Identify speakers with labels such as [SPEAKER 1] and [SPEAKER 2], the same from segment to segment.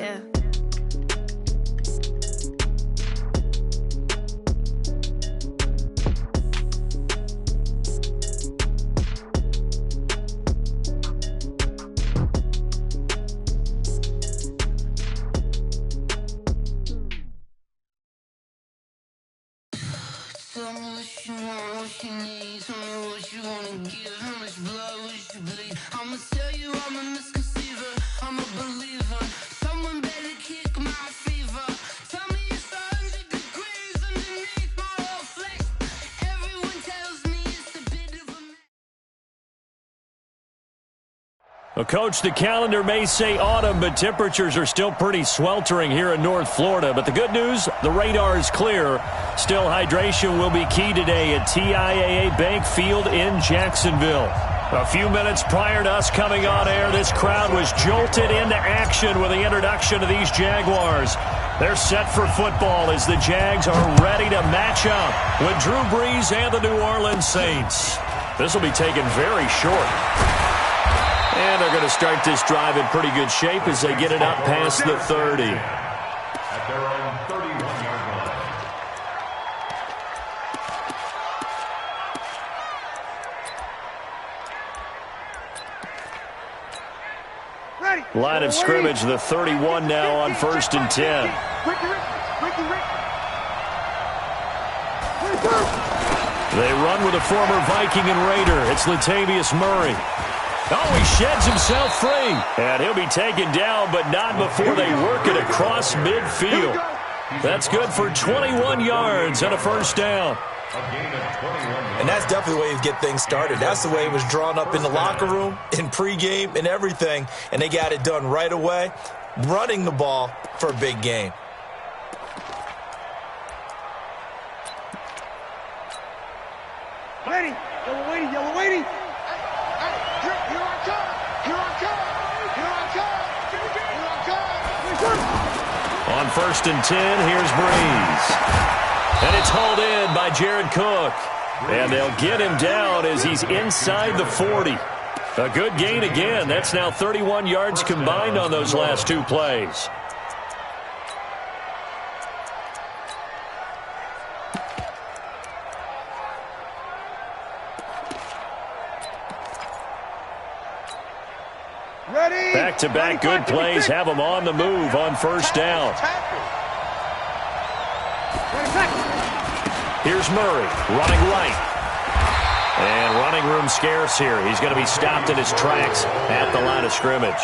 [SPEAKER 1] Yeah.
[SPEAKER 2] Tell me what you want, what you need. Tell me what you wanna give. How much blood would you bleed? I'ma tell you I'm a misconceiver. I'm a believer. Someone better kick my fever. Tell me it's 100 degrees underneath my whole flesh. Everyone tells me it's a bit of a mess.
[SPEAKER 3] Well, Coach, the calendar may say autumn, but temperatures are still pretty sweltering here in North Florida. But the good news, the radar is clear. Still, hydration will be key today at TIAA Bank Field in Jacksonville. A few minutes prior to us coming on air, this crowd was jolted into action with the introduction of these Jaguars. They're set for football as the Jags are ready to match up with Drew Brees and the New Orleans Saints. This will be taken very short. And they're going to start this drive in pretty good shape as they get it up past the 30.
[SPEAKER 4] At their own 31-yard line.
[SPEAKER 3] Line of scrimmage, the 31 now on 1st and 10. They run with a former Viking and Raider. It's Latavius Murray. Oh, he sheds himself free. And he'll be taken down, but not before they work it across midfield. That's good for 21 yards and a first down.
[SPEAKER 5] And that's definitely the way you get things started. That's the way it was drawn up in the locker room, in pregame, and everything. And they got it done right away, running the ball for a big game.
[SPEAKER 6] Ready, yellow waiting, yellow waiting. Here I come, here I come, here I come, here I come.
[SPEAKER 3] On 1st and 10, here's Brees. And it's hauled in by Jared Cook. And they'll get him down as he's inside the 40. A good gain again. That's now 31 yards combined on those last two plays. Back-to-back good plays have them on the move on first down. Here's Murray running right. And running room scarce here. He's going to be stopped in his tracks at the line of scrimmage.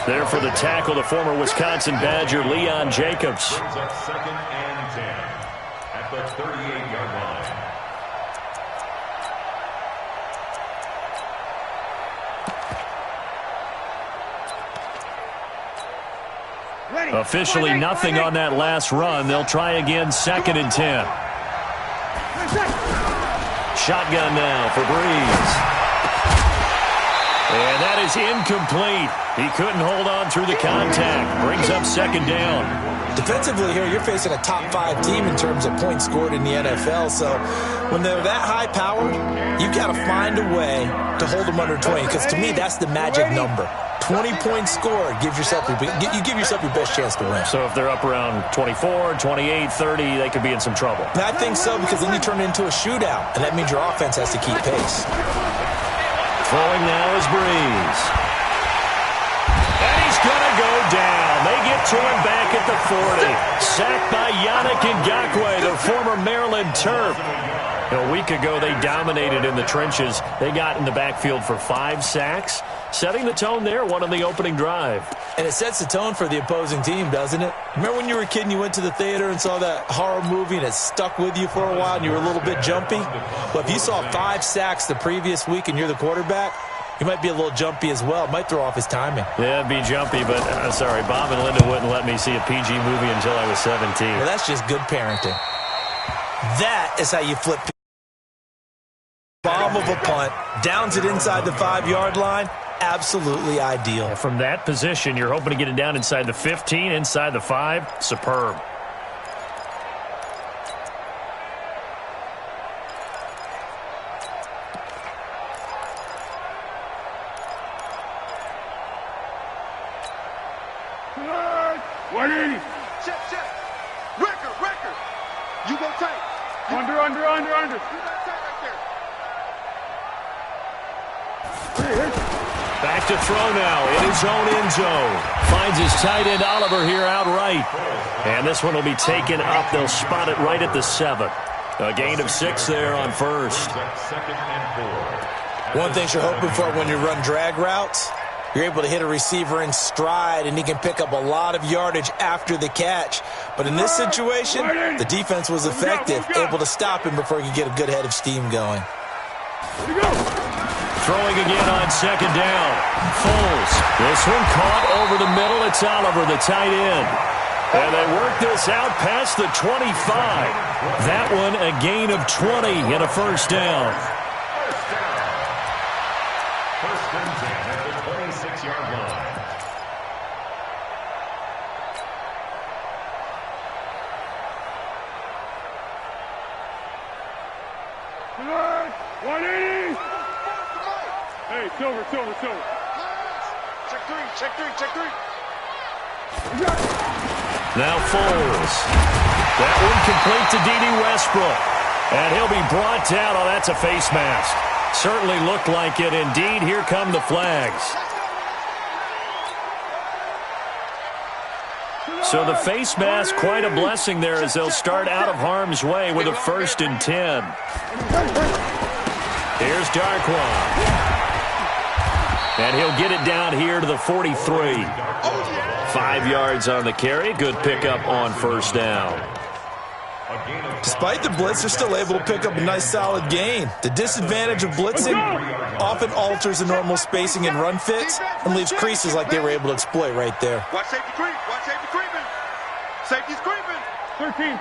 [SPEAKER 3] There for the tackle, the former Wisconsin Badger, Leon Jacobs.
[SPEAKER 4] Brings up 2nd and 10 at the 38-yard line.
[SPEAKER 3] Officially nothing on that last run. They'll try again, 2nd and 10. Shotgun now for Brees. And that is incomplete. He couldn't hold on through the contact. Brings up 2nd down.
[SPEAKER 5] Defensively here, you're facing a top 5 team in terms of points scored in the NFL. So when they're that high powered, you got to find a way to hold them under 20. Because to me, that's the magic number. 20 points scored, you give yourself your best chance to win.
[SPEAKER 3] So if they're up around 24, 28, 30, they could be in some trouble.
[SPEAKER 5] And I think so, because then you turn it into a shootout, and that means your offense has to keep pace.
[SPEAKER 3] Throwing now is Brees. And he's going to go down. They get to him back at the 40. Sacked by Yannick Ngakoue, the former Maryland Terp. A week ago, they dominated in the trenches. They got in the backfield for 5 sacks. Setting the tone there, one on the opening drive.
[SPEAKER 5] And it sets the tone for the opposing team, doesn't it? Remember when you were a kid and you went to the theater and saw that horror movie and it stuck with you for a while and you were a little bit jumpy? Well, if you saw 5 sacks the previous week and you're the quarterback, you might be a little jumpy as well. It might throw off his timing.
[SPEAKER 3] Yeah, it'd be jumpy, but sorry, Bob and Linda wouldn't let me see a PG movie until I was 17.
[SPEAKER 5] Well, that's just good parenting. That is how you flip. Bomb of a punt, downs it inside the 5-yard line. Absolutely ideal.
[SPEAKER 3] From that position, you're hoping to get it down inside the 15, inside the 5. Superb.
[SPEAKER 6] 180. Check. Record. You go tight. Under. You go tight right there.
[SPEAKER 3] Back to throw now in his own end zone. Finds his tight end Oliver here outright. And this one will be taken up. They'll spot it right at the 7. A gain of 6 there on first.
[SPEAKER 5] One thing you're hoping for when you run drag routes, you're able to hit a receiver in stride, and he can pick up a lot of yardage after the catch. But in this situation, the defense was effective, able to stop him before he could get a good head of steam going.
[SPEAKER 3] Throwing again on second down. Foles. This one caught over the middle. It's Oliver, the tight end. And they work this out past the 25. That one a gain of 20 and a first down.
[SPEAKER 4] First and 10 at the 26-yard line.
[SPEAKER 6] Good. 180. Hey, Silver. Check three.
[SPEAKER 3] Now Foles. That one complete to D.D. Westbrook. And he'll be brought down. Oh, that's a face mask. Certainly looked like it. Indeed, here come the flags. So the face mask, quite a blessing there as they'll start out of harm's way with a 1st and 10. Here's Darkwa. And he'll get it down here to the 43. 5 yards on the carry. Good pickup on first down.
[SPEAKER 5] Despite the blitz, they're still able to pick up a nice solid gain. The disadvantage of blitzing often alters the normal spacing and run fits and leaves creases like they were able to exploit right there.
[SPEAKER 6] Watch safety creep. Safety's creeping. 13.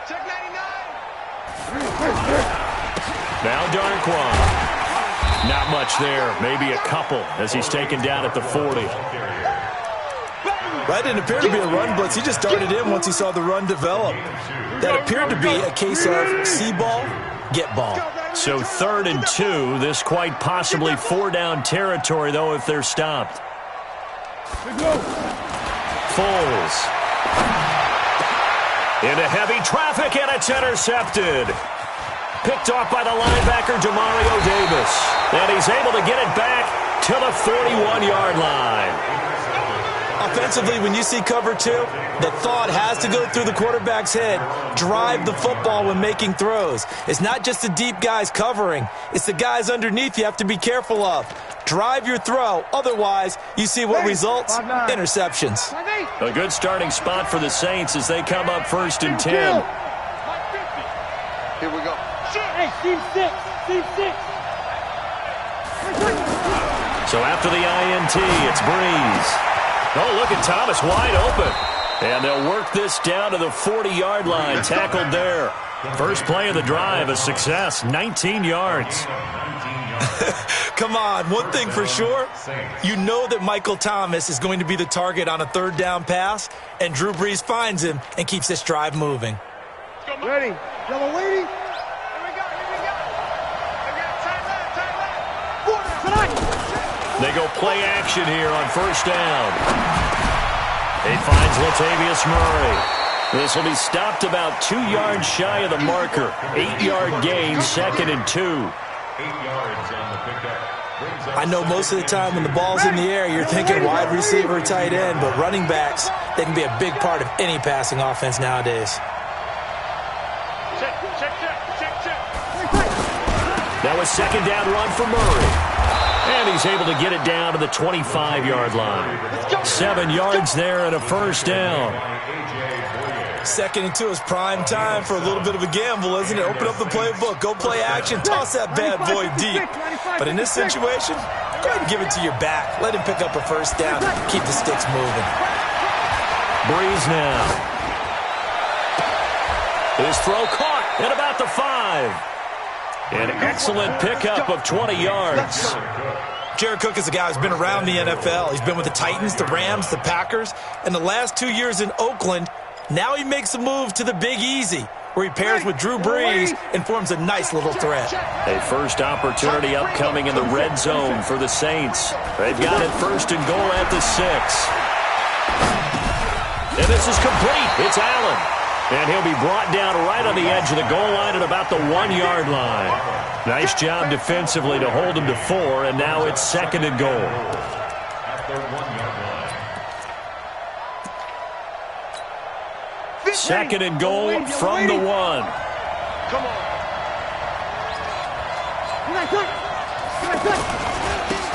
[SPEAKER 6] Check 99.
[SPEAKER 3] Now Darkwa. Not much there. Maybe a couple as he's taken down at the 40.
[SPEAKER 5] That didn't appear to be a run blitz. He just darted in once he saw the run develop. That appeared to be a case of see ball, get ball.
[SPEAKER 3] So 3rd and 2. This quite possibly 4-down territory, though, if they're stopped. Foles. Into heavy traffic, and it's intercepted. Picked off by the linebacker, Demario Davis. And he's able to get it back to the 41-yard line.
[SPEAKER 5] Offensively, when you see cover 2, the thought has to go through the quarterback's head. Drive the football when making throws. It's not just the deep guys covering. It's the guys underneath you have to be careful of. Drive your throw. Otherwise, you see what results? Interceptions.
[SPEAKER 3] A good starting spot for the Saints as they come up 1st and 10.
[SPEAKER 6] Here we go.
[SPEAKER 1] Hey, Steve 6.
[SPEAKER 3] So after the INT, it's Breeze. Oh, look at Thomas wide open. And they'll work this down to the 40-yard line. Tackled there. First play of the drive, a success. 19 yards.
[SPEAKER 5] Come on, one thing for sure. You know that Michael Thomas is going to be the target on a 3rd down pass, and Drew Brees finds him and keeps this drive moving.
[SPEAKER 6] Ready. Yellow lady.
[SPEAKER 3] They go play action here on 1st down. He finds Latavius Murray. This will be stopped about 2 yards shy of the marker. 8-yard gain, 2nd and 2.
[SPEAKER 4] 8 yards on the pickup.
[SPEAKER 5] I know most of the time when the ball's in the air, you're thinking wide receiver, tight end, but running backs, they can be a big part of any passing offense nowadays.
[SPEAKER 6] Check.
[SPEAKER 3] Now a 2nd down run for Murray. And he's able to get it down to the 25-yard line. 7 yards there and a 1st down.
[SPEAKER 5] 2nd and 2 is prime time for a little bit of a gamble, isn't it? Open up the playbook, go play action, toss that bad boy deep. But in this situation, go ahead and give it to your back. Let him pick up a 1st down. Keep the sticks moving.
[SPEAKER 3] Breeze now. His throw caught at about the 5. An excellent pickup of 20 yards.
[SPEAKER 5] Jared Cook is a guy who's been around the NFL. He's been with the Titans, the Rams, the Packers, and the last 2 years in Oakland. Now he makes a move to the Big Easy, where he pairs with Drew Brees and forms a nice little threat.
[SPEAKER 3] A first opportunity upcoming in the red zone for the Saints. They've got it 1st and goal at the 6. And this is complete. It's Allen. And he'll be brought down right on the edge of the goal line at about the 1-yard line. Nice job defensively to hold him to 4, and now it's 2nd and goal.
[SPEAKER 4] At their 1-yard line.
[SPEAKER 3] 2nd and goal from the 1.
[SPEAKER 6] Come on.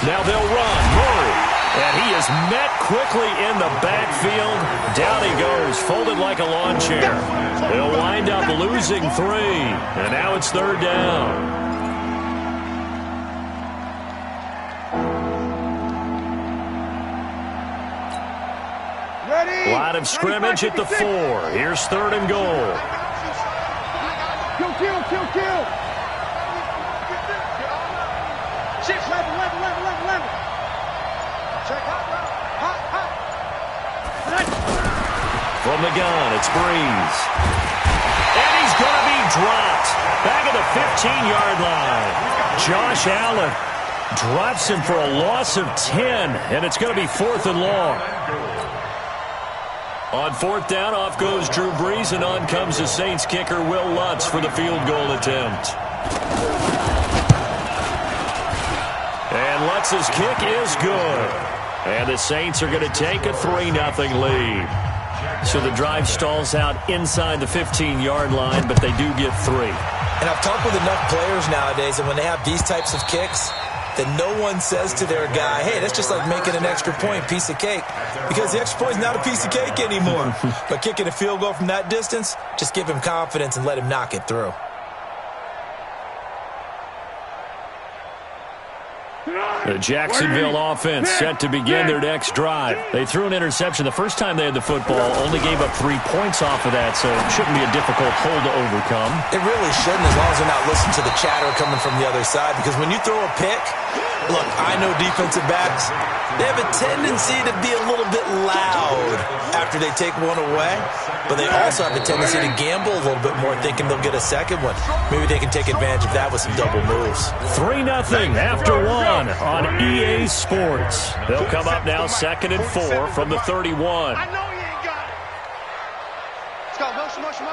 [SPEAKER 3] Now they'll run. Murray. And he is met quickly in the backfield. Down he goes, folded like a lawn chair. They'll wind up losing 3. And now it's 3rd down.
[SPEAKER 6] Ready.
[SPEAKER 3] Line of scrimmage at the 4. Here's 3rd and goal.
[SPEAKER 6] Kill. Shift. Level. Check. Hot.
[SPEAKER 3] From the gun, it's Breeze. And he's going to be dropped. Back at the 15-yard line. Josh Allen drops him for a loss of 10. And it's going to be 4th and long. On 4th down, off goes Drew Brees, and on comes the Saints kicker, Will Lutz, for the field goal attempt. And Lutz's kick is good. And the Saints are going to take a 3-0 lead. So the drive stalls out inside the 15-yard line, but they do get 3.
[SPEAKER 5] And I've talked with enough players nowadays, and when they have these types of kicks, that no one says to their guy, hey, that's just like making an extra point, piece of cake. Because the extra point is not a piece of cake anymore. But kicking a field goal from that distance, just give him confidence and let him knock it through.
[SPEAKER 3] The Jacksonville offense set to begin their next drive. They threw an interception the first time they had the football, only gave up 3 points off of that, so it shouldn't be a difficult hole to overcome.
[SPEAKER 5] It really shouldn't, as long as they're not listening to the chatter coming from the other side, because when you throw a pick, look, I know defensive backs, they have a tendency to be a little bit loud after they take one away, but they also have a tendency to gamble a little bit more, thinking they'll get a second one. Maybe they can take advantage of that with some double moves.
[SPEAKER 3] 3-0 after 1 on EA Sports. They'll come up now 2nd and 4 from the 31.
[SPEAKER 6] I know you ain't got it. Let's go. Motion.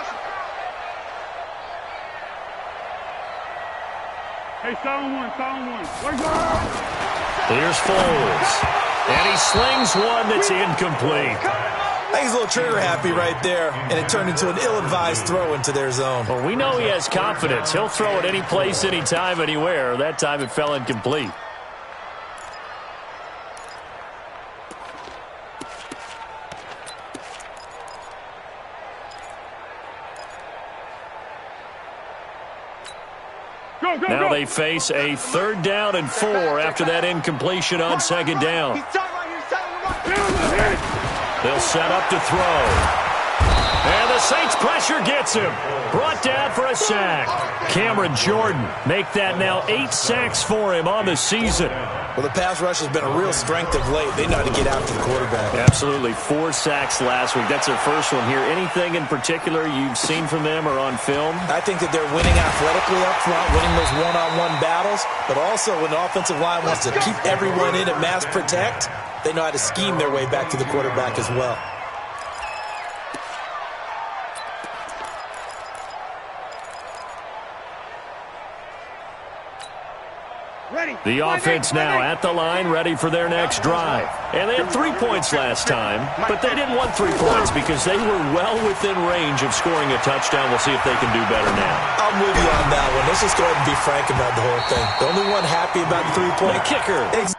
[SPEAKER 1] Hey, silent one. Where's your...
[SPEAKER 3] Here's Foles. And he slings one that's incomplete.
[SPEAKER 5] I think he's a little trigger happy right there, and it turned into an ill-advised throw into their zone.
[SPEAKER 3] Well, we know he has confidence. He'll throw it any place, anytime, anywhere. That time it fell incomplete. Now they face a 3rd down and 4 after that incompletion on 2nd down. They'll set up to throw. And the Saints pressure gets him. Brought down for a sack. Cameron Jordan make that now 8 sacks for him on the season.
[SPEAKER 5] Well, the pass rush has been a real strength of late. They know how to get after the quarterback.
[SPEAKER 3] Absolutely. 4 sacks last week. That's their first one here. Anything in particular you've seen from them or on film?
[SPEAKER 5] I think that they're winning athletically up front, winning those one-on-one battles, but also when the offensive line wants to keep everyone in and mass protect, they know how to scheme their way back to the quarterback as well.
[SPEAKER 3] The offense now at the line, ready for their next drive. And they had 3 points last time, but they didn't want 3 points because they were well within range of scoring a touchdown. We'll see if they can do better now.
[SPEAKER 5] I'm with you on that one. Let's just go ahead and be frank about the whole thing. The only one happy about the 3-point
[SPEAKER 3] kicker.
[SPEAKER 5] Exactly.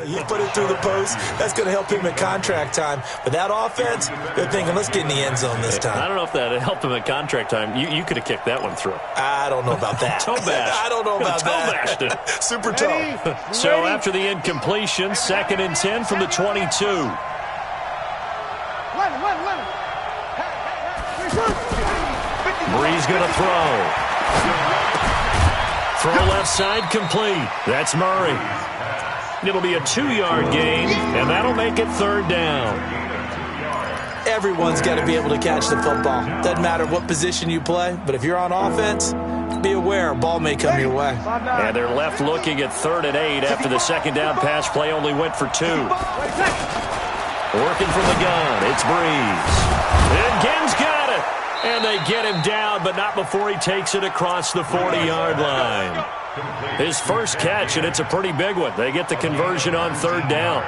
[SPEAKER 5] He put it through the post. That's going to help him at contract time. But that offense, they're thinking, let's get in the end zone this time.
[SPEAKER 3] I don't know if that helped him at contract time. You could have kicked that one through.
[SPEAKER 5] I don't know about that.
[SPEAKER 3] Toe bash.
[SPEAKER 5] I don't know about that.
[SPEAKER 3] Toe bashed it.
[SPEAKER 5] Super toe.
[SPEAKER 3] So after the incompletion, 2nd and 10 from the 22. Breeze going to throw. Throw left side complete. That's Murray. It'll be a 2-yard gain, and that'll make it 3rd down.
[SPEAKER 5] Everyone's got to be able to catch the football. Doesn't matter what position you play, but if you're on offense, be aware a ball may come your way.
[SPEAKER 3] And they're left looking at 3rd and 8 after the 2nd down pass play only went for 2. Working from the gun, it's Breeze. And Ginn's got it. And they get him down, but not before he takes it across the 40-yard line. His first catch, and it's a pretty big one. They get the conversion on 3rd down.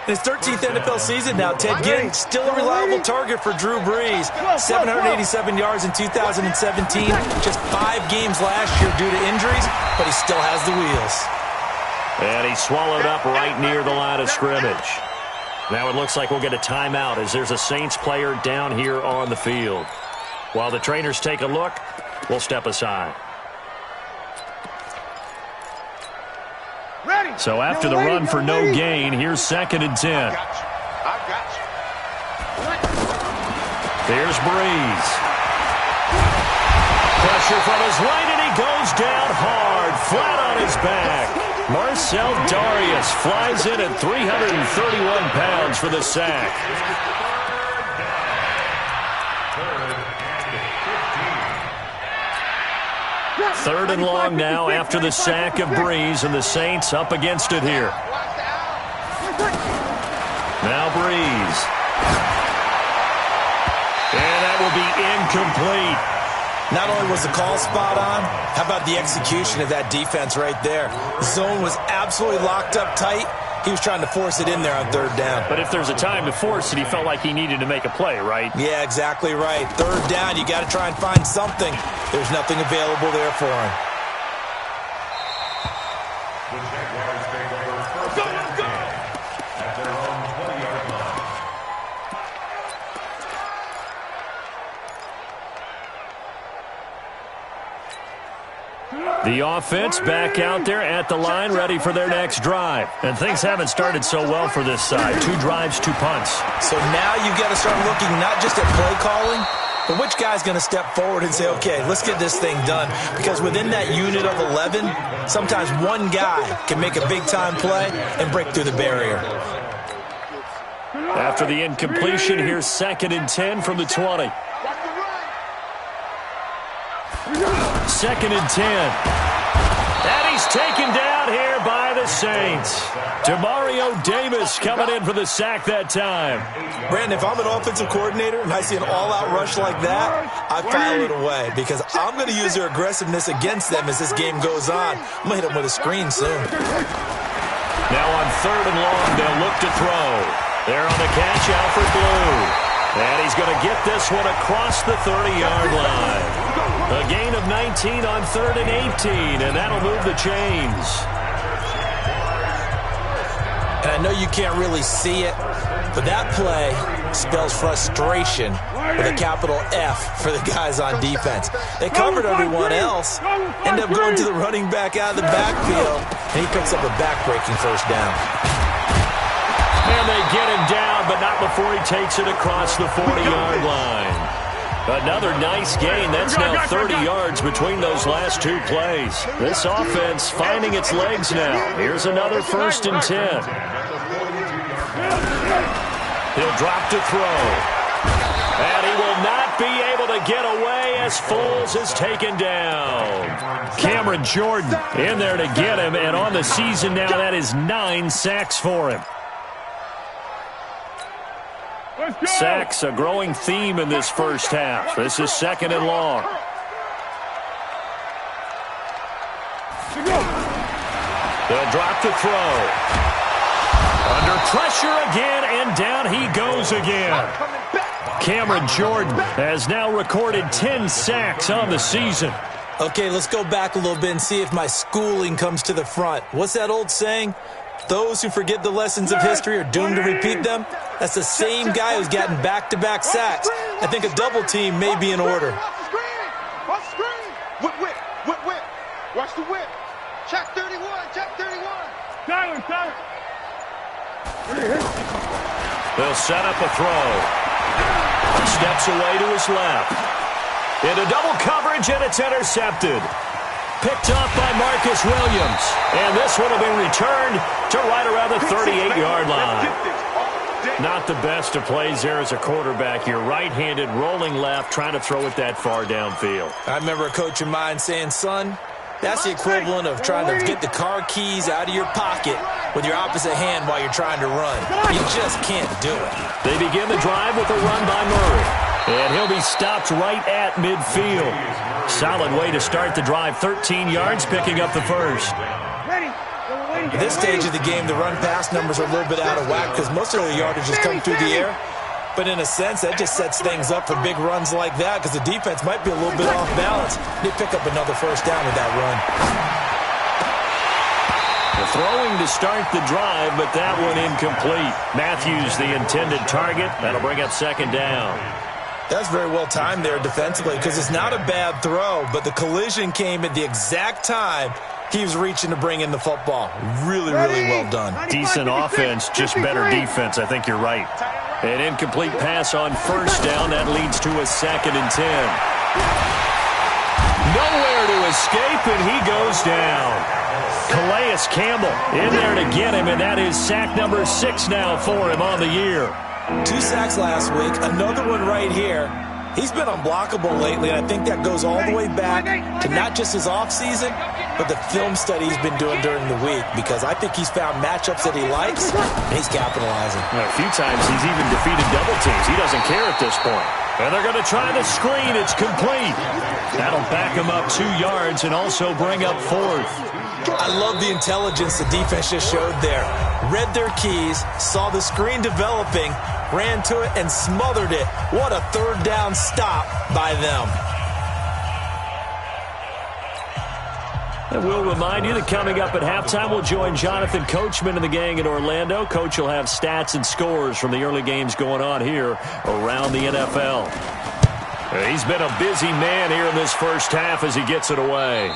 [SPEAKER 5] In his 13th NFL season now, Ted Ginn still a reliable target for Drew Brees. 787 yards in 2017, just 5 games last year due to injuries, but he still has the wheels.
[SPEAKER 3] And he's swallowed up right near the line of scrimmage. Now it looks like we'll get a timeout as there's a Saints player down here on the field. While the trainers take a look, we'll step aside. So after the run for no gain, here's 2nd and 10. There's Breeze. Pressure from his right, and he goes down hard, flat on his back. Marcel Darius flies in at 331 pounds for the sack. 3rd and long now after the sack of Breeze, and the Saints up against it here. Now Breeze. And that will be incomplete.
[SPEAKER 5] Not only was the call spot on, how about the execution of that defense right there? The zone was absolutely locked up tight. He was trying to force it in there on 3rd down.
[SPEAKER 3] But if there's a time to force it, he felt like he needed to make a play, right?
[SPEAKER 5] Yeah, exactly right. 3rd down, you got to try and find something. There's nothing available there for him.
[SPEAKER 4] The Jaguars take over 1st and 10 at their own 20-yard line.
[SPEAKER 3] The offense back out there at the line, ready for their next drive. And things haven't started so well for this side. 2 drives, 2 punts.
[SPEAKER 5] So now you've got to start looking not just at play calling, but which guy's going to step forward and say, okay, let's get this thing done. Because within that unit of 11, sometimes one guy can make a big-time play and break through the barrier.
[SPEAKER 3] After the incompletion, here's 2nd and 10 from the 20. 2nd and 10. And he's taken down here by the Saints. Demario Davis coming in for the sack that time.
[SPEAKER 5] Brandon, if I'm an offensive coordinator and I see an all-out rush like that, I file it away because I'm going to use their aggressiveness against them as this game goes on. I'm going to hit them with a screen soon.
[SPEAKER 3] Now on 3rd and long, they'll look to throw. There on the catch, Alfred Blue. And he's going to get this one across the 30-yard line. A gain of 19 on 3rd and 18, and that'll move the chains.
[SPEAKER 5] And I know you can't really see it, but that play spells frustration with a capital F for the guys on defense. They covered everyone else, end up going to the running back out of the backfield, and he picks up a back-breaking 1st down.
[SPEAKER 3] And they get him down, but not before he takes it across the 40-yard line. Another nice gain. That's now 30 yards between those last 2 plays. This offense finding its legs now. Here's another 1st and 10. He'll drop to throw. And he will not be able to get away as Foles is taken down. Cameron Jordan in there to get him, and on the season now, that is 9 sacks for him. Sacks, a growing theme in this first half. This is 2nd and long. They'll drop to throw. Under pressure again, and down he goes again. Cameron Jordan has now recorded 10 sacks on the season.
[SPEAKER 5] Okay, let's go back a little bit and see if my schooling comes to the front. What's that old saying? Those who forget the lessons of history are doomed to repeat them. That's the same guy who's gotten back-to-back sacks. I think a double team may be in order.
[SPEAKER 6] Watch the screen. Whip, whip, whip, whip. Watch the whip. Check 31, check 31.
[SPEAKER 1] Silence.
[SPEAKER 3] They'll set up a throw. Steps away to his left. Into double coverage, and it's intercepted. picked up by Marcus Williams. And this one will be returned to right around the 38-yard line. Not the best of plays there as a quarterback. You're right-handed, rolling left, trying to throw it that far downfield.
[SPEAKER 5] I remember a coach of mine saying, son, that's the equivalent of trying to get the car keys out of your pocket with your opposite hand while you're trying to run. You just can't do it.
[SPEAKER 3] They begin the drive with a run by Murray. And he'll be stopped right at midfield. Solid way to start the drive. 13 yards, picking up the first.
[SPEAKER 5] At this stage of the game, the run-pass numbers are a little bit out of whack because most of the yardage has come through the air. But in a sense, that just sets things up for big runs like that because the defense might be a little bit off balance. They pick up another first down with that run.
[SPEAKER 3] The throwing to start the drive, but that one incomplete. Matthews, the intended target. That'll bring up second down.
[SPEAKER 5] That's very well timed there defensively because it's not a bad throw, but the collision came at the exact time he was reaching to bring in the football. Really, really well done.
[SPEAKER 3] Decent offense, just better defense. I think you're right. An incomplete pass on first down. That leads to a 2nd and 10. Nowhere to escape, and he goes down. Calais Campbell in there to get him, and that is sack number 6 now for him on the year.
[SPEAKER 5] 2 sacks last week, another one right here. He's been unblockable lately, and I think that goes all the way back to not just his offseason, but the film study he's been doing during the week, because I think he's found matchups that he likes, and he's capitalizing.
[SPEAKER 3] A few times he's even defeated double teams. He doesn't care at this point. And they're going to try the screen. It's complete. That'll back him up 2 yards and also bring up 4th.
[SPEAKER 5] I love the intelligence the defense just showed there. Read their keys, saw the screen developing, ran to it, and smothered it. What a third down stop by them.
[SPEAKER 3] And we'll remind you that coming up at halftime, we'll join Jonathan Coachman and the gang in Orlando. Coach will have stats and scores from the early games going on here around the NFL. He's been a busy man here in this first half as he gets it away.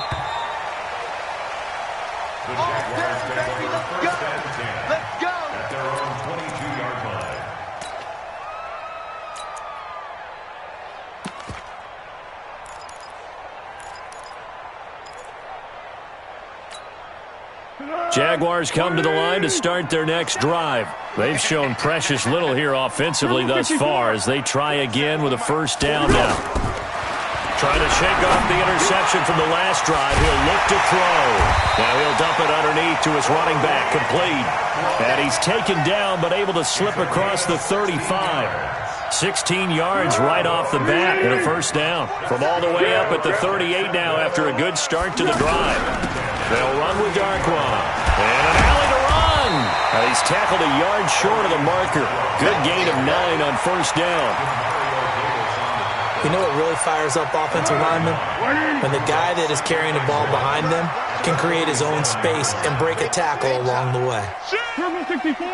[SPEAKER 4] The Jaguars take over first and 10. Let's go! At their own 22-yard line.
[SPEAKER 3] Jaguars come to the line to start their next drive. They've shown precious little here offensively thus far as they try again with a first down now. Trying to shake off the interception from the last drive. He'll look to throw. Now he'll dump it underneath to his running back. Complete. And he's taken down but able to slip across the 35. 16 yards right off the bat and a first down. From all the way up at the 38 now after a good start to the drive. They'll run with Darquan. And an alley to run. He's tackled a yard short of the marker. Good gain of 9 on first down.
[SPEAKER 5] You know what really fires up offensive linemen? When the guy that is carrying the ball behind them can create his own space and break a tackle along the way.
[SPEAKER 1] Purple 64.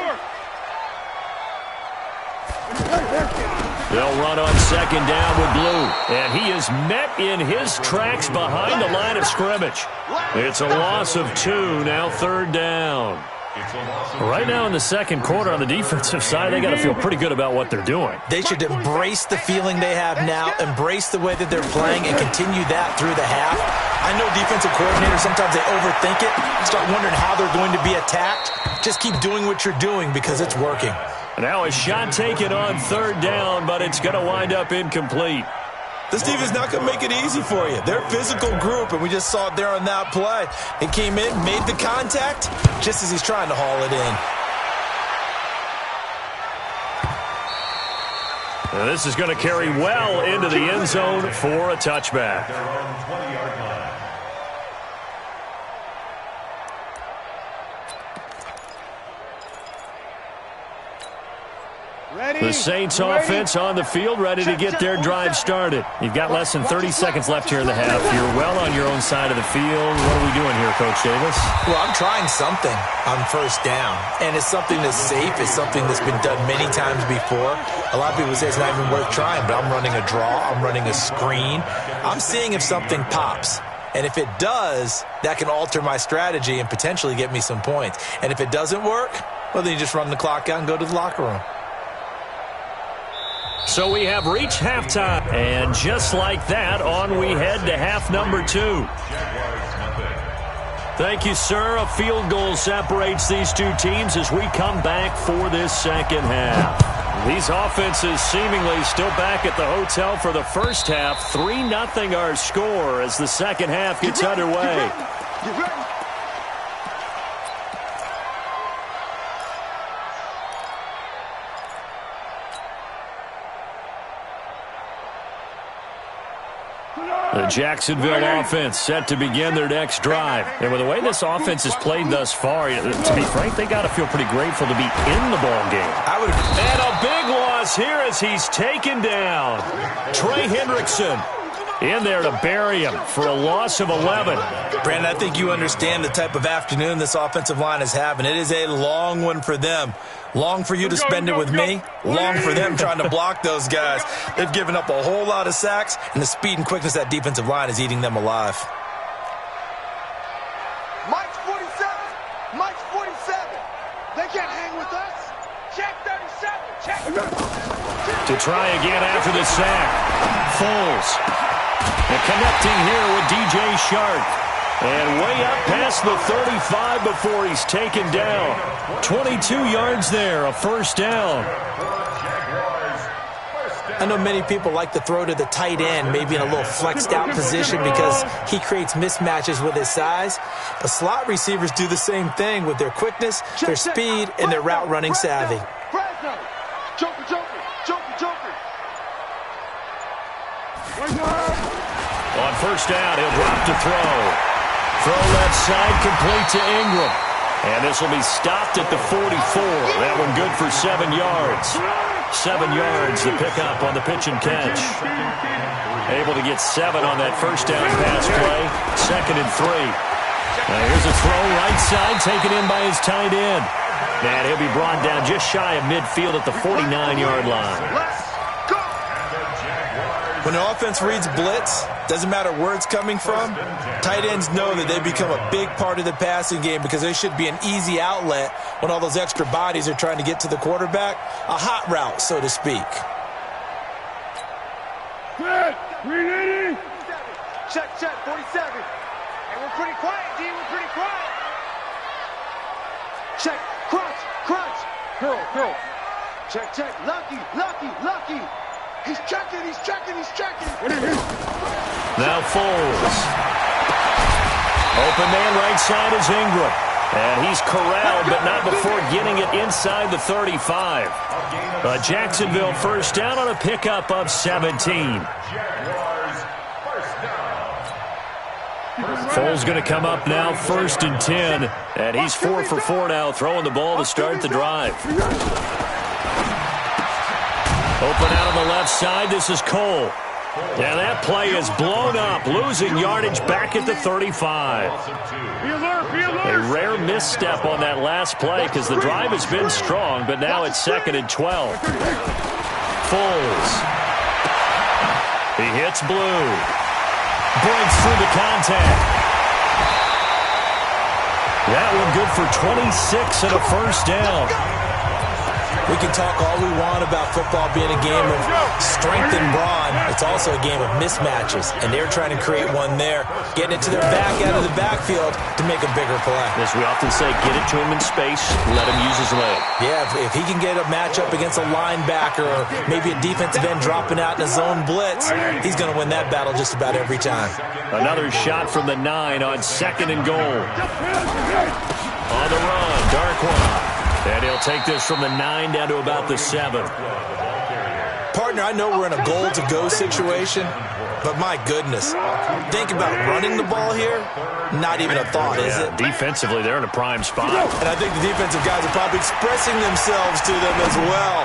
[SPEAKER 3] They'll run on second down with Blue. And he is met in his tracks behind the line of scrimmage. It's a loss of 2, now third down. Right now in the second quarter on the defensive side, they got to feel pretty good about what they're doing.
[SPEAKER 5] They should embrace the feeling they have now, embrace the way that they're playing, and continue that through the half. I know defensive coordinators, sometimes they overthink it, start wondering how they're going to be attacked. Just keep doing what you're doing because it's working.
[SPEAKER 3] Now a shot taken on third down, but it's going to wind up incomplete.
[SPEAKER 5] This defense is not going to make it easy for you. They're a physical group, and we just saw it there on that play. He came in, made the contact, just as he's trying to haul it in.
[SPEAKER 3] Now this is going to carry well into the end zone for a touchback.
[SPEAKER 4] Their own 20-yard line.
[SPEAKER 3] The Saints offense on the field, ready to get their drive started. You've got less than 30 seconds left here in the half. You're well on your own side of the field. What are we doing here, Coach Davis?
[SPEAKER 5] Well, I'm trying something on first down, and it's something that's safe. It's something that's been done many times before. A lot of people say it's not even worth trying, but I'm running a draw. I'm running a screen. I'm seeing if something pops. And if it does, that can alter my strategy and potentially get me some points. And if it doesn't work, well, then you just run the clock out and go to the locker room.
[SPEAKER 3] So we have reached halftime, and just like that, on we head to half number 2.
[SPEAKER 4] Jaguars
[SPEAKER 3] Thank you, sir. A field goal separates these two teams as we come back for this second half. These offenses seemingly still back at the hotel for the first half. 3-0 our score as the second half gets underway.
[SPEAKER 6] Get ready.
[SPEAKER 3] The Jacksonville offense set to begin their next drive. And with the way this offense has played thus far, to be frank, they got to feel pretty grateful to be in the ball game. And a big loss here as he's taken down. Trey Hendrickson in there to bury him for a loss of 11.
[SPEAKER 5] Brandon, I think you understand the type of afternoon this offensive line is having. It is a long one for them. Long for you to spend it with me. Long for them trying to block those guys. They've given up a whole lot of sacks, and the speed and quickness of that defensive line is eating them alive.
[SPEAKER 6] Mike's 47. Mike's 47. They can't hang with us. Check 37. Check.
[SPEAKER 3] To try again after the sack. Foles. And connecting here with DJ Shark. And way up past the 35 before he's taken down. 22 yards there, a first down.
[SPEAKER 5] I know many people like to throw to the tight end, maybe in a little flexed out position because he creates mismatches with his size. But slot receivers do the same thing with their quickness, their speed, and their route running savvy.
[SPEAKER 6] Joker, Joker, Joker, Joker.
[SPEAKER 3] On first down, he'll drop to throw. Throw left side, complete to Ingram. And this will be stopped at the 44. That one good for 7 yards. 7 yards to pick up on the pitch and catch. Able to get 7 on that first down pass play. 2nd and 3. Now here's a throw right side taken in by his tight end. And he'll be brought down just shy of midfield at the 49-yard line.
[SPEAKER 5] When the offense reads blitz, doesn't matter where it's coming from, tight ends know that they become a big part of the passing game because they should be an easy outlet when all those extra bodies are trying to get to the quarterback. A hot route, so to speak.
[SPEAKER 1] Good. Ready?
[SPEAKER 6] Check, 47. And we're pretty quiet, D. We're pretty quiet. Check, crunch, crunch. Curl. Check. Lucky. He's checking.
[SPEAKER 3] Now Foles. Open man right side is Ingram. And he's corralled, but not before getting it inside the 35. A Jacksonville first down on a pickup of 17. Foles going to come up now, 1st and 10. And he's 4 for 4 now, throwing the ball to start the drive. Open out on the left side, this is Cole. And that play is blown up, losing yardage back at the 35. A rare misstep on that last play because the drive has been strong, but now it's 2nd and 12. Foles. He hits blue. Breaks through the contact. That one good for 26 and a first down.
[SPEAKER 5] We can talk all we want about football being a game of strength and brawn. It's also a game of mismatches, and they're trying to create one there, getting it to their back out of the backfield to make a bigger play.
[SPEAKER 3] As we often say, get it to him in space, let him use his leg.
[SPEAKER 5] Yeah, if he can get a matchup against a linebacker or maybe a defensive end dropping out in a zone blitz, he's going to win that battle just about every time.
[SPEAKER 3] Another shot from the 9 on 2nd and goal. On the run, Darkwa. And he'll take this from the 9 down to about the 7.
[SPEAKER 5] Partner, I know we're in a goal-to-go situation, but my goodness, think about running the ball here, not even a thought, is it?
[SPEAKER 3] Defensively, they're in a prime spot.
[SPEAKER 5] And I think the defensive guys are probably expressing themselves to them as well.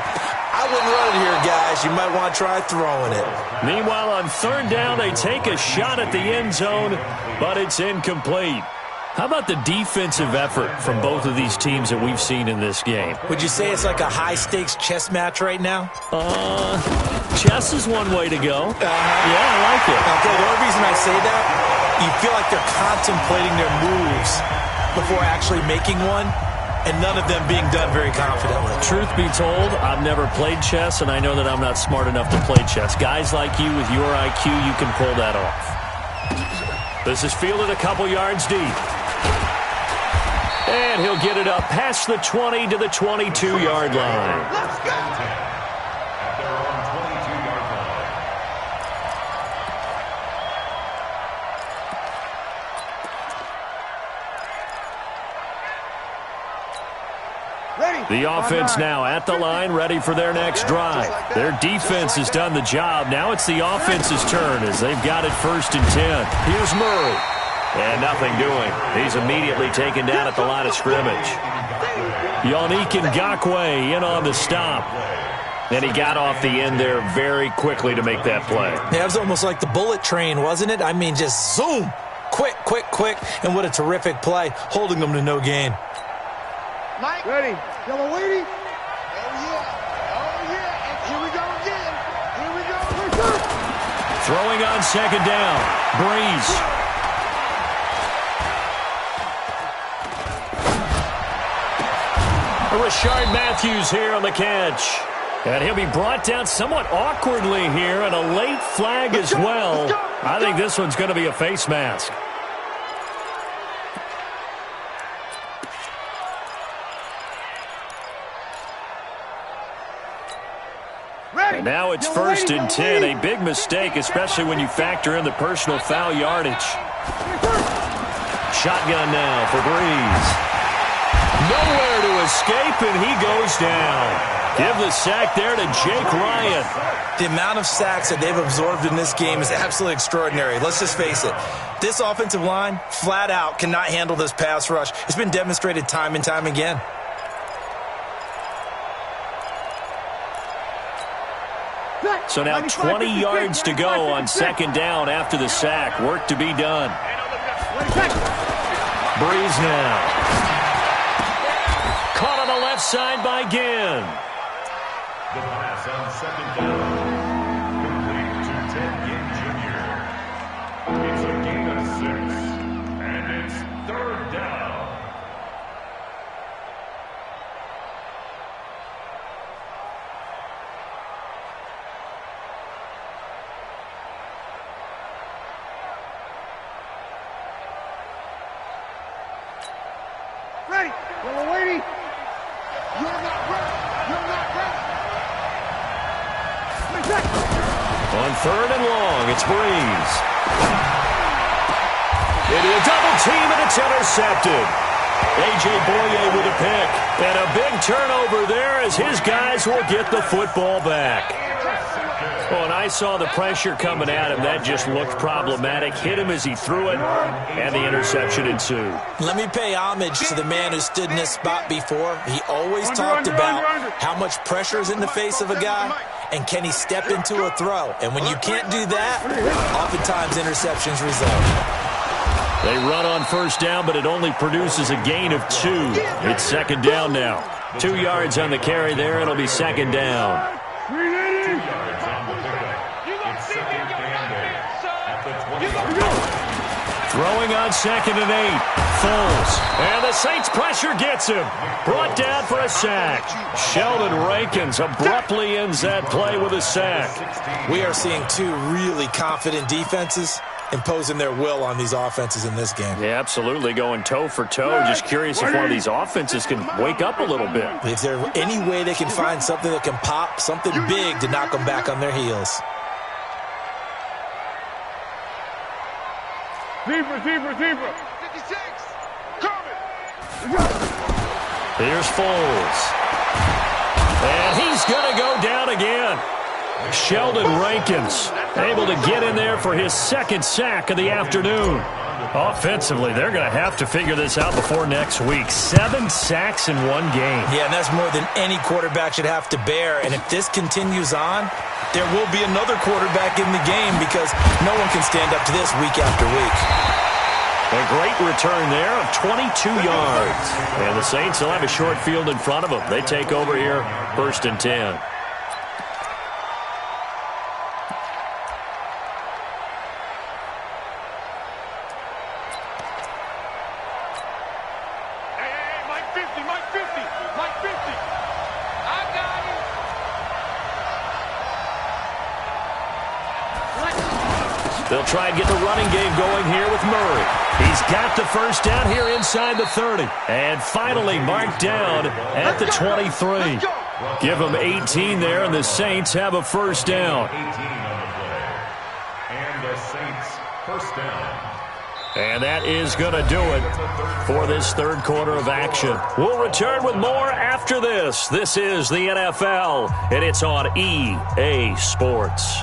[SPEAKER 5] I wouldn't run it here, guys. You might want to try throwing it.
[SPEAKER 3] Meanwhile, on 3rd down, they take a shot at the end zone, but it's incomplete. How about the defensive effort from both of these teams that we've seen in this game?
[SPEAKER 5] Would you say it's like a high-stakes chess match right now?
[SPEAKER 3] Chess is one way to go. Yeah, I like it.
[SPEAKER 5] Okay, the only reason I say that, you feel like they're contemplating their moves before actually making one, and none of them being done very confidently.
[SPEAKER 3] Truth be told, I've never played chess, and I know that I'm not smart enough to play chess. Guys like you with your IQ, you can pull that off. This is fielded a couple yards deep. And he'll get it up past the 20 to the 22-yard line.
[SPEAKER 6] Let's go!
[SPEAKER 4] At their own 22-yard line.
[SPEAKER 6] Ready.
[SPEAKER 3] The offense now at the line, ready for their next drive. Their defense has done the job. Now it's the offense's turn as they've got it 1st and 10. Here's Murray. And nothing doing. He's immediately taken down at the line of scrimmage. Yannick Ngakoue in on the stop. And he got off the end there very quickly to make that play.
[SPEAKER 5] Yeah, it was almost like the bullet train, wasn't it? I mean, just zoom. Quick, quick, quick. And what a terrific play, holding them to no gain.
[SPEAKER 6] Mike. Ready. Yellow waiting. Oh, yeah. Oh, yeah. And here we go again. Here we go.
[SPEAKER 3] Throwing on 2nd down. Breeze. Rashard Matthews here on the catch. And he'll be brought down somewhat awkwardly here, and a late flag as well. I think this one's going to be a face mask. And now it's 1st and 10. A big mistake, especially when you factor in the personal foul yardage. Shotgun now for Breeze. Nowhere to escape, and he goes down. Give the sack there to Jake Ryan.
[SPEAKER 5] The amount of sacks that they've absorbed in this game is absolutely extraordinary. Let's just face it. This offensive line, flat out, cannot handle this pass rush. It's been demonstrated time and time again.
[SPEAKER 3] So now 20 yards to go on 2nd down after the sack. Work to be done. Breeze now. Caught on the left side by Ginn.
[SPEAKER 4] The pass on 2nd down. Complete to Ted Ginn Jr. It's a gain of 6. And it's 3rd down.
[SPEAKER 6] Ready. Yellow waiting. You're not ready. You're not ready.
[SPEAKER 3] On 3rd and long, it's Breeze. Into a double team, and it's intercepted. A.J. Boye with a pick. And a big turnover there as his guys will get the football back. Oh, and I saw the pressure coming at him. That just looked problematic. Hit him as he threw it, and the interception ensued.
[SPEAKER 5] Let me pay homage to the man who stood in this spot before. He always talked about how much pressure is in the face of a guy, and can he step into a throw. And when you can't do that, oftentimes interceptions result.
[SPEAKER 3] They run on 1st down, but it only produces a gain of 2. It's 2nd down now. 2 yards on the carry there. It'll be 2nd down.
[SPEAKER 4] 2 yards on the pickup. It's 2nd and 8. At the 20.
[SPEAKER 3] Throwing on 2nd and 8. Foles. And the Saints pressure gets him. Brought down for a sack. Sheldon Rankins abruptly ends that play with a sack.
[SPEAKER 5] We are seeing 2 really confident defenses imposing their will on these offenses in this game.
[SPEAKER 3] Yeah, absolutely, going toe for toe. Just curious if one of these offenses can wake up a little bit.
[SPEAKER 5] Is there any way they can find something that can pop, something big to knock them back on their heels?
[SPEAKER 1] Zebra.
[SPEAKER 6] 56. Coming.
[SPEAKER 3] Here's Foles. And he's going to go down again. Sheldon Rankins able to get in there for his 2nd sack of the afternoon. Offensively, they're going to have to figure this out before next week. 7 sacks in one game.
[SPEAKER 5] Yeah, and that's more than any quarterback should have to bear. And if this continues on, there will be another quarterback in the game because no one can stand up to this week after week.
[SPEAKER 3] A great return there of 22 yards. And the Saints will have a short field in front of them. They take over here, 1st and 10. They'll try and get the running game going here with Murray. He's got the first down here inside the 30. And finally marked down at the 23. Give them 18 there, and the Saints have a first down.
[SPEAKER 4] 18 on the play. And the Saints first down.
[SPEAKER 3] And that is going to do it for this third quarter of action. We'll return with more after this. This is the NFL, and it's on EA Sports.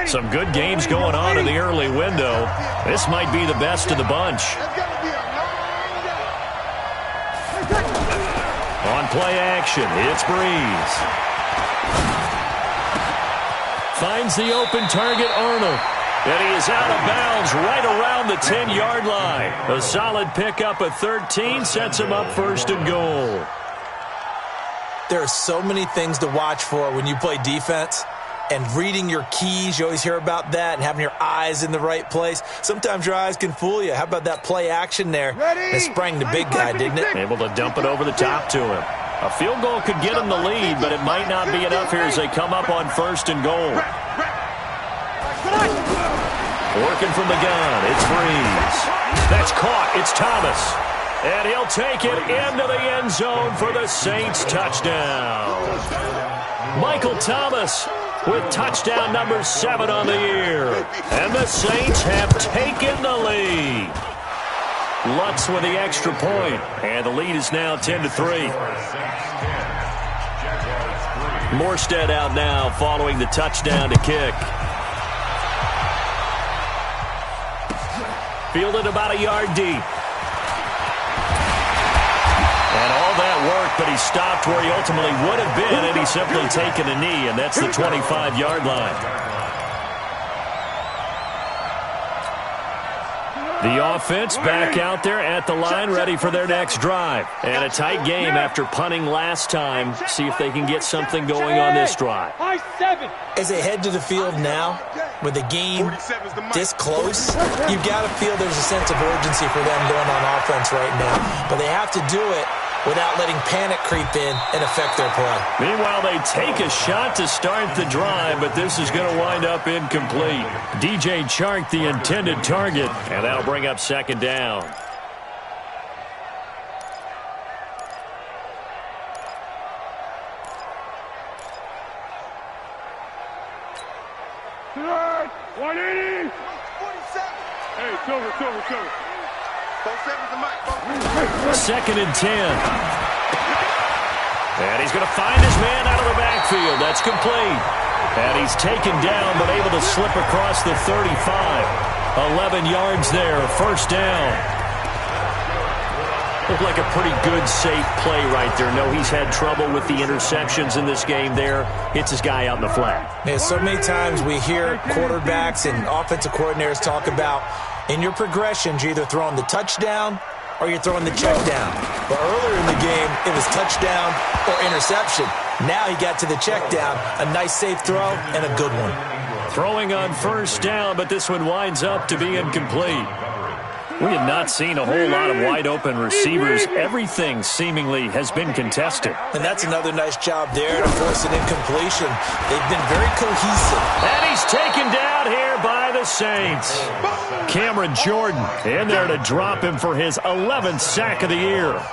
[SPEAKER 3] Some good games going on in the early window. This might be the best of the bunch. On play action, it's Breeze. Finds the open target, Arnold. And he is out of bounds right around the 10-yard line. A solid pickup of 13 sets him up first and goal.
[SPEAKER 5] There are so many things to watch for when you play defense. And reading your keys, you always hear about that, and having your eyes in the right place. Sometimes your eyes can fool you. How about that play action there? It sprang the big guy, didn't it?
[SPEAKER 3] Able to dump it over the top to him. A field goal could get him the lead, but it might not be enough here as they come up on first and goal. Working from the gun, it's Breeze. That's caught, it's Thomas. And he'll take it into the end zone for the Saints touchdown. Michael Thomas with touchdown number 7 on the year. And the Saints have taken the lead. Lutz with the extra point. And the lead is now 10-3. Morstead out now following the touchdown to kick. Fielded about a yard deep. And all that work, but he stopped where he ultimately would have been, and he's simply taken a knee, and that's the 25-yard line. The offense back out there at the line, ready for their next drive. And a tight game after punting last time. See if they can get something going on this drive.
[SPEAKER 5] As they head to the field now, with the game this close, you've got to feel there's a sense of urgency for them going on offense right now. But they have to do it without letting panic creep in and affect their play.
[SPEAKER 3] Meanwhile, they take a shot to start the drive, but this is going to wind up incomplete. DJ Chark, the intended target, and that'll bring up second down.
[SPEAKER 1] Tonight, 180.
[SPEAKER 6] 47.
[SPEAKER 1] Hey, Silver.
[SPEAKER 6] 47's the mic.
[SPEAKER 3] Second and 10. And he's going to find his man out of the backfield. That's complete. And he's taken down, but able to slip across the 35. 11 yards there, first down. Looked like a pretty good, safe play right there. No, he's had trouble with the interceptions in this game there. Hits his guy out in the flat.
[SPEAKER 5] Man, so many times we hear quarterbacks and offensive coordinators talk about in your progressions, you're either throwing the touchdown or you're throwing the check down. But earlier in the game, it was touchdown or interception. Now he got to the check down, a nice safe throw, and a good one.
[SPEAKER 3] Throwing on first down, but this one winds up to be incomplete. We have not seen a whole lot of wide-open receivers. Everything seemingly has been contested.
[SPEAKER 5] And that's another nice job there to force an incompletion. They've been very cohesive.
[SPEAKER 3] And he's taken down here by the Saints. Cameron Jordan in there to drop him for his 11th sack of the year.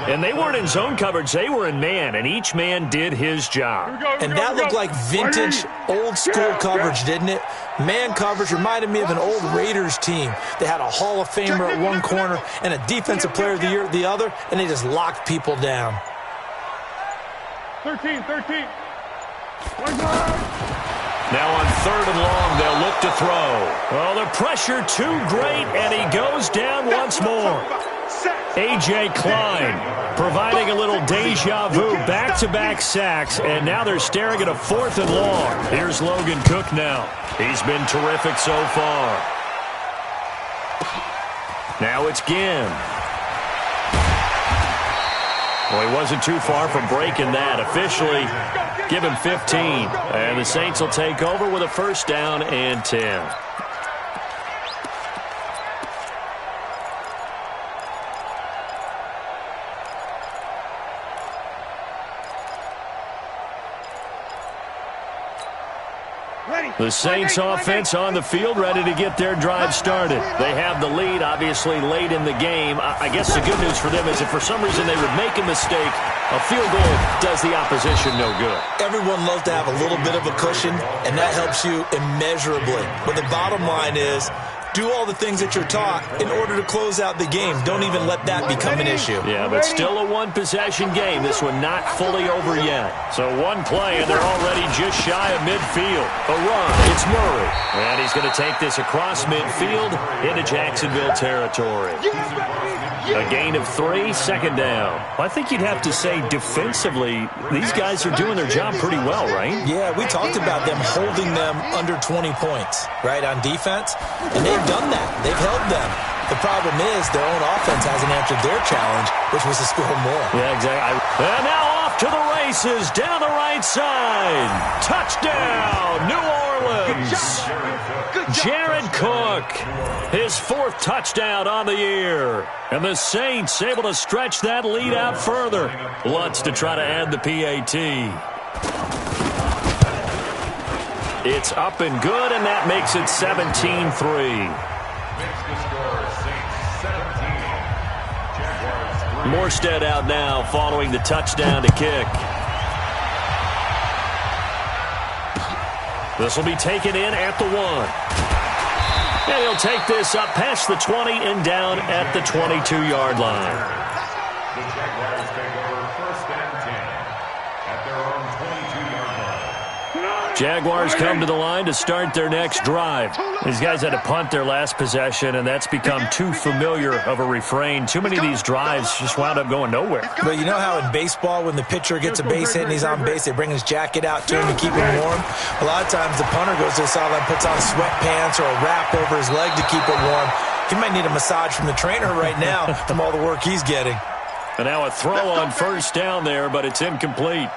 [SPEAKER 3] And they weren't in zone coverage. They were in man, and each man did his job.
[SPEAKER 5] And that looked like vintage, old-school coverage, didn't it? Man coverage reminded me of an old Raiders team. They had a Hall of Famer at one corner and a Defensive Player of the Year at the other, and they just locked people down.
[SPEAKER 1] 13.
[SPEAKER 3] Now on third and long, they'll look to throw. Well, the pressure too great, and he goes down once more. A.J. Klein providing a little deja vu, back-to-back sacks, and now they're staring at a fourth and long. Here's Logan Cook now. He's been terrific so far. Now it's Ginn. Well, he wasn't too far from breaking that. Officially, give him 15. And the Saints will take over with a first down and 10. The Saints offense on the field, ready to get their drive started. They have the lead, obviously, late in the game. I guess the good news for them is if for some reason they would make a mistake, a field goal does the opposition no good.
[SPEAKER 5] Everyone loves to have a little bit of a cushion, and that helps you immeasurably. But the bottom line is, do all the things that you're taught in order to close out the game. Don't even let that become an issue.
[SPEAKER 3] Yeah, but still a one-possession game. This one not fully over yet. So one play, and they're already just shy of midfield. A run. It's Murray. And he's going to take this across midfield into Jacksonville territory. A gain of 3, second down. Well, I think you'd have to say defensively, these guys are doing their job pretty well, right?
[SPEAKER 5] Yeah, we talked about them holding them under 20 points, right, on defense. And they've done that. They've held them. The problem is their own offense hasn't answered their challenge, which was to score more.
[SPEAKER 3] Yeah, exactly. And now off to the races down the right side. Touchdown, New Orleans. Jared Cook, his 4th touchdown on the year. And the Saints able to stretch that lead out further. Lutz to try to add the PAT. It's up and good, and that makes it 17-3. Morstead out now following the touchdown to kick. This will be taken in at the 1. And he'll take this up past the 20 and down at the 22-yard line.
[SPEAKER 4] The Jaguars take over 1st and 10 at their own 22-yard line.
[SPEAKER 3] Jaguars come to the line to start their next drive. These guys had to punt their last possession, and that's become too familiar of a refrain. Too many of these drives just wound up going nowhere.
[SPEAKER 5] But you know how in baseball, when the pitcher gets a base hit and he's on base, they bring his jacket out to him to keep him warm? A lot of times the punter goes to the sideline, puts on sweatpants or a wrap over his leg to keep it warm. He might need a massage from the trainer right now from all the work he's getting.
[SPEAKER 3] And now a throw on 1st down there, but it's incomplete.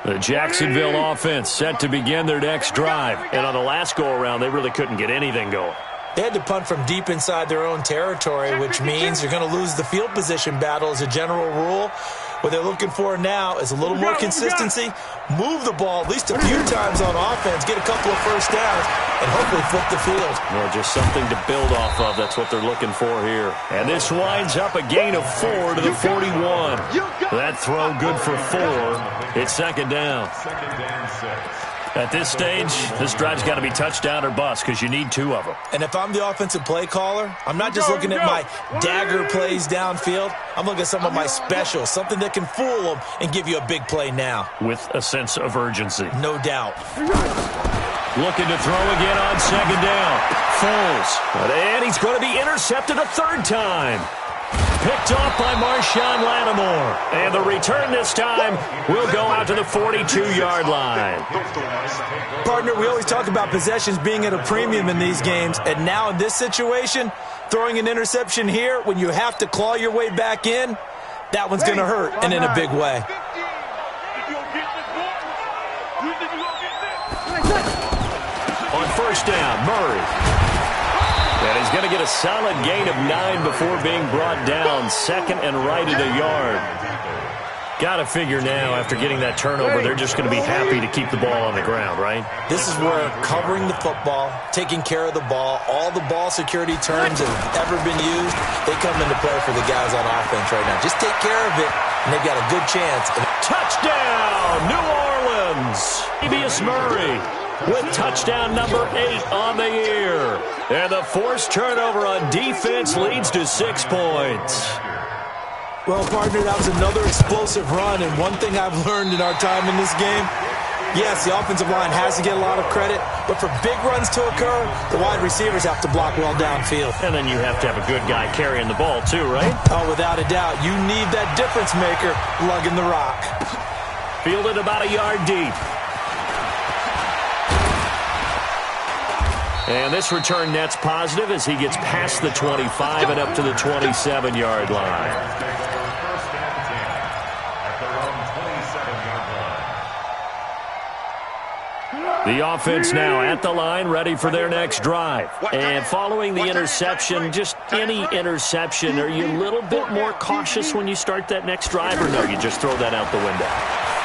[SPEAKER 3] The Jacksonville offense set to begin their next drive. And on the last go-around, they really couldn't get anything going.
[SPEAKER 5] They had to punt from deep inside their own territory, which means you're going to lose the field position battle as a general rule. What they're looking for now is a little more consistency, move the ball at least a few times on offense, get a couple of 1st downs, and hopefully flip the field.
[SPEAKER 3] Well, just something to build off of. That's what they're looking for here. And this winds up a gain of 4 to the 41. That throw good for 4. It's 2nd down.
[SPEAKER 4] 2nd and 6.
[SPEAKER 3] At this stage, this drive's got to be touchdown or bust because you need 2 of them.
[SPEAKER 5] And if I'm the offensive play caller, I'm not just looking at my dagger plays downfield. I'm looking at some of my specials, something that can fool them and give you a big play now.
[SPEAKER 3] With a sense of urgency.
[SPEAKER 5] No doubt.
[SPEAKER 3] Looking to throw again on 2nd down. Foles. And he's going to be intercepted a 3rd time. Picked off by Marshawn Lattimore. And the return this time will go out to the 42-yard line.
[SPEAKER 5] Partner, we always talk about possessions being at a premium in these games. And now in this situation, throwing an interception here when you have to claw your way back in, that one's going to hurt, and in a big way.
[SPEAKER 3] On 1st down, Murray. And he's going to get a solid gain of 9 before being brought down. 2nd and right at a yard. Got to figure now, after getting that turnover, they're just going to be happy to keep the ball on the ground, right?
[SPEAKER 5] This is where covering the football, taking care of the ball, all the ball security terms that have ever been used, they come into play for the guys on offense right now. Just take care of it, and they've got a good chance.
[SPEAKER 3] Touchdown, New Orleans! Latavius Murray with touchdown number 8 on the year. And the forced turnover on defense leads to 6 points.
[SPEAKER 5] Well, partner, that was another explosive run, and one thing I've learned in our time in this game, yes, the offensive line has to get a lot of credit, but for big runs to occur, the wide receivers have to block well downfield.
[SPEAKER 3] And then you have to have a good guy carrying the ball too, right?
[SPEAKER 5] Oh, without a doubt. You need that difference maker lugging the rock.
[SPEAKER 3] Fielded about a yard deep. And this return net's positive as he gets past the 25 and up to the 27-yard line. The offense now at the line, ready for their next drive. And following the interception, just any interception, are you a little bit more cautious when you start that next drive, or no, you just throw that out the window?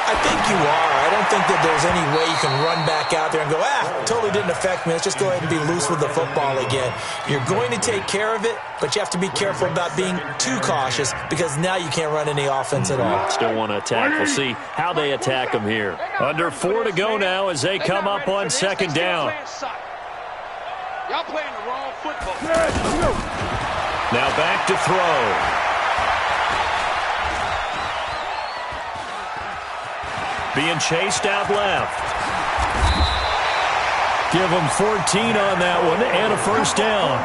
[SPEAKER 5] I think you are. I don't think that there's any way you can run back out there and go, totally didn't affect me. Let's just go ahead and be loose with the football again. You're going to take care of it, but you have to be careful about being too cautious because now you can't run any offense at all.
[SPEAKER 3] Still want to attack. We'll see how they attack them here. Under 4 to go now as they come up on second down.
[SPEAKER 6] Y'all playing the wrong football.
[SPEAKER 3] Now back to throw. Being chased out left. Give them 14 on that one and a first down.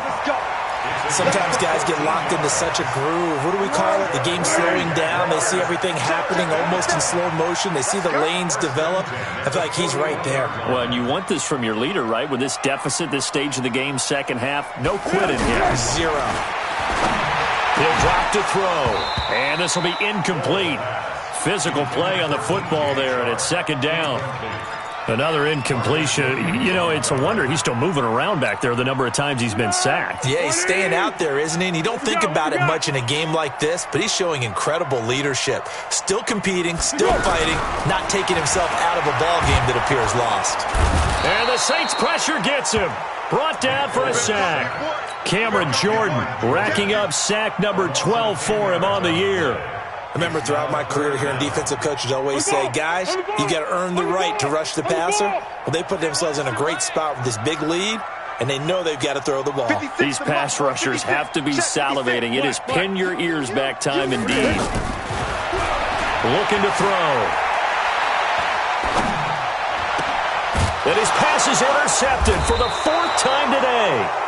[SPEAKER 5] Sometimes guys get locked into such a groove. What do we call it? The game slowing down. They see everything happening almost in slow motion. They see the lanes develop. I feel like he's right there.
[SPEAKER 3] Well, and you want this from your leader, right? With this deficit, this stage of the game, second half, no quitting here.
[SPEAKER 5] 0.
[SPEAKER 3] He'll drop to throw. And this will be incomplete. Physical play on the football there, and it's second down. Another incompletion. You know, it's a wonder he's still moving around back there the number of times he's been sacked.
[SPEAKER 5] Yeah, he's staying out there, isn't he? And you don't think about it much in a game like this, but he's showing incredible leadership. Still competing, still fighting, not taking himself out of a ball game that appears lost.
[SPEAKER 3] And the Saints pressure gets him. Brought down for a sack. Cameron Jordan racking up sack number 12 for him on the year.
[SPEAKER 5] I remember throughout my career hearing defensive coaches always say, guys, you got to earn the right to rush the passer. Well, they put themselves in a great spot with this big lead, and they know they've got to throw the ball.
[SPEAKER 3] These pass rushers have to be salivating. It is pin your ears back time indeed. Looking to throw. And his pass is intercepted for the 4th time today.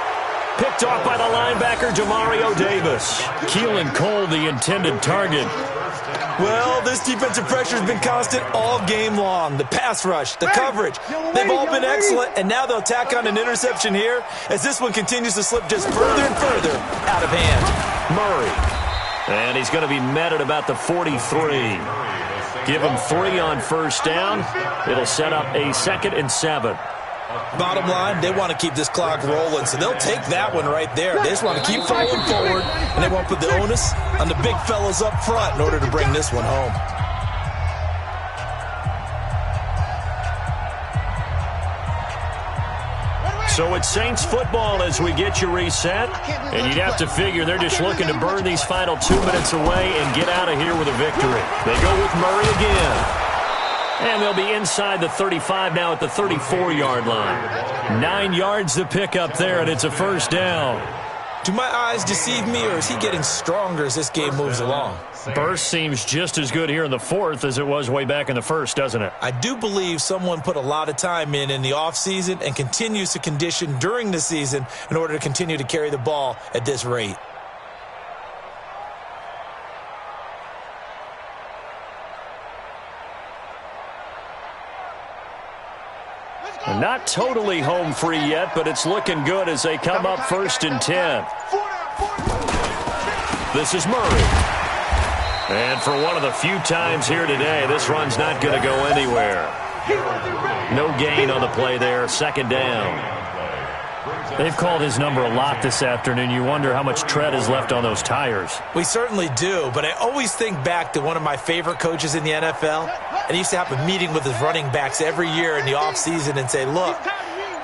[SPEAKER 3] Picked off by the linebacker, Demario Davis. Keelan Cole, the intended target.
[SPEAKER 5] Well, this defensive pressure has been constant all game long. The pass rush, the coverage, they've all been excellent, and now they'll tack on an interception here as this one continues to slip just further and further out of hand.
[SPEAKER 3] Murray. And he's going to be met at about the 43. Give him 3 on first down. It'll set up a 2nd and 7.
[SPEAKER 5] Bottom line, they want to keep this clock rolling, so they'll take that one right there. They just want to keep falling forward, and they won't put the onus on the big fellas up front in order to bring this one home.
[SPEAKER 3] So it's Saints football as we get you reset, and you'd have to figure they're just looking to burn these final 2 minutes away and get out of here with a victory. They go with Murray again. And they'll be inside the 35 now at the 34-yard line. 9 yards to pick up there, and it's a first down.
[SPEAKER 5] Do my eyes deceive me, or is he getting stronger as this game moves along?
[SPEAKER 3] Burst seems just as good here in the 4th as it was way back in the 1st, doesn't it?
[SPEAKER 5] I do believe someone put a lot of time in the offseason and continues to condition during the season in order to continue to carry the ball at this rate.
[SPEAKER 3] Not totally home free yet, but it's looking good as they come up 1st and 10. This is Murray. And for one of the few times here today, this run's not going to go anywhere. No gain on the play there, 2nd down. They've called his number a lot this afternoon. You wonder how much tread is left on those tires.
[SPEAKER 5] We certainly do, but I always think back to one of my favorite coaches in the NFL, and he used to have a meeting with his running backs every year in the offseason and say, look,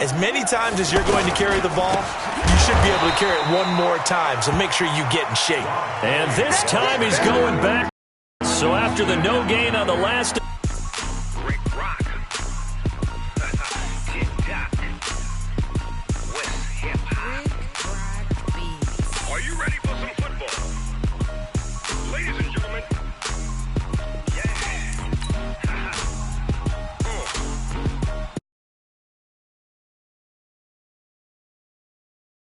[SPEAKER 5] as many times as you're going to carry the ball, you should be able to carry it one more time, so make sure you get in shape.
[SPEAKER 3] And this time he's going back. So after the no gain on the last...